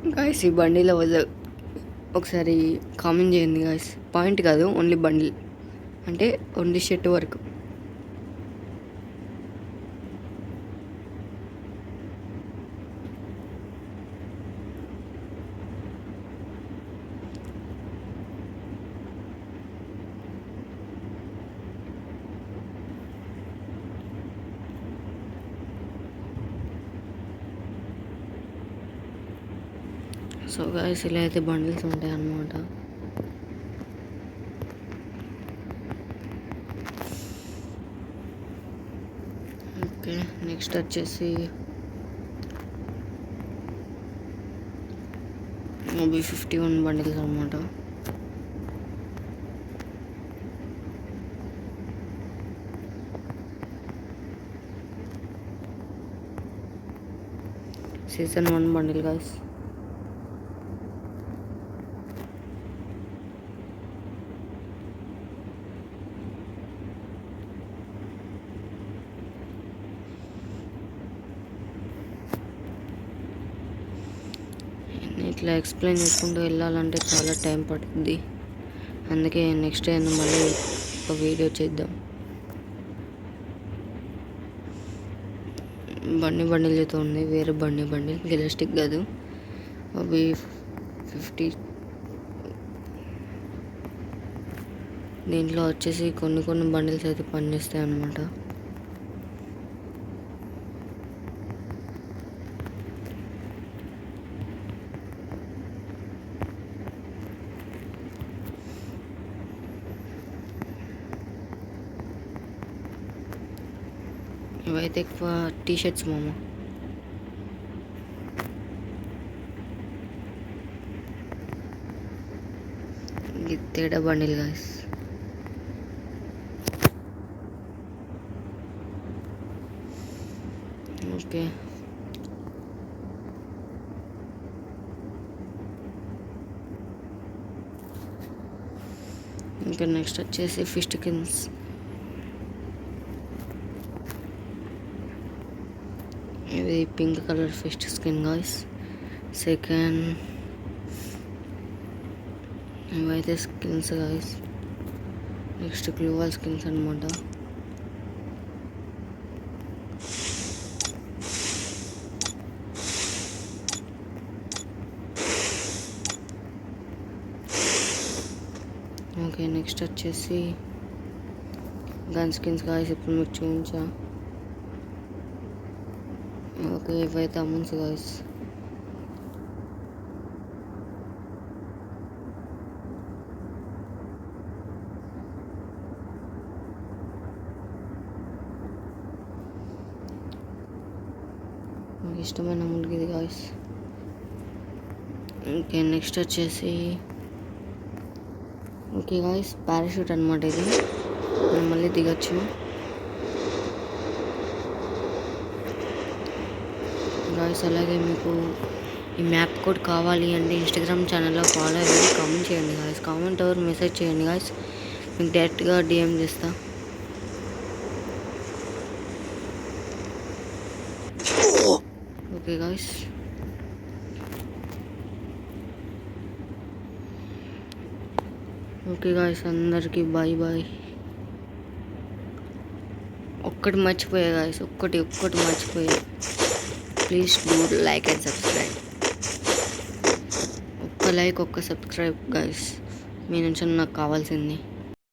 Guys ఈ బండిలో ఒకసారి కామెంట్ చేయండి గాయస్. పాయింట్ కాదు, ఓన్లీ బండిల్ అంటే ఓన్లీ షర్ట్ వరకు. సో గాయస్ ఇలా అయితే బండిల్స్ ఉంటాయి అన్నమాట. ఓకే, నెక్స్ట్ వచ్చేసి B51 బండిల్స్ అనమాట. Season 1 bundle guys. ఇట్లా ఎక్స్ప్లెయిన్ చేసుకుంటూ వెళ్ళాలంటే చాలా టైం పడుతుంది. అందుకే నెక్స్ట్ టైం మళ్ళీ ఒక వీడియో చేద్దాం. బండిల్ అయితే ఉంది, వేరే బండిల్ ఎలాస్టిక్ కాదు. అవి 50. దీంట్లో వచ్చేసి కొన్ని బండిల్స్ అయితే పనిచేస్తాయి అన్నమాట. ఇవైతే ఎక్కువ టీషర్ట్స్ మామ. ఇది తేడా బండిల్ గాయస్. ఓకే, ఇంకా నెక్స్ట్ వచ్చేసి ఫిష్ చికెన్స్. ఇది pink colour fish skin guys. Second ఇవైతే skins guys. Next gloo wall skins అనమాట. ఓకే, నెక్స్ట్ వచ్చేసి గన్ స్కిన్స్ గాయస్. ఇప్పుడు మీకు చూపించా. ఓకే, ఇవైతే అమౌంట్స్ గాయస్. నాకు ఇష్టమైన అమౌంట్కి ఇది గాయస్. ఓకే, నెక్స్ట్ వచ్చేసి ఓకే గాయస్ పారాషూట్ అనమాట. ఇది మనం మళ్ళీ దిగచ్చు. గాయస్ అలాగే మీకు ఈ మ్యాప్ కోడ్ కావాలి అంటే ఇన్స్టాగ్రామ్ ఛానల్లో ఫాలో అయ్యి కామెంట్ చేయండి గాయస్. కామెంట్ ఎవరు మెసేజ్ చేయండి గాయస్, మీకు డైరెక్ట్గా డిఎం చేస్తా. ఓకే గాయస్, ఓకే గాయస్ అందరికీ బాయ్ బాయ్. ఒక్కటి మర్చిపోయా గాయస్, ఒక్కటి మర్చిపోయా. Please do like and subscribe. ఒక్క లైక్ ఒక్క సబ్స్క్రైబ్ గాయస్ మీ నుంచి నాకు కావాల్సింది.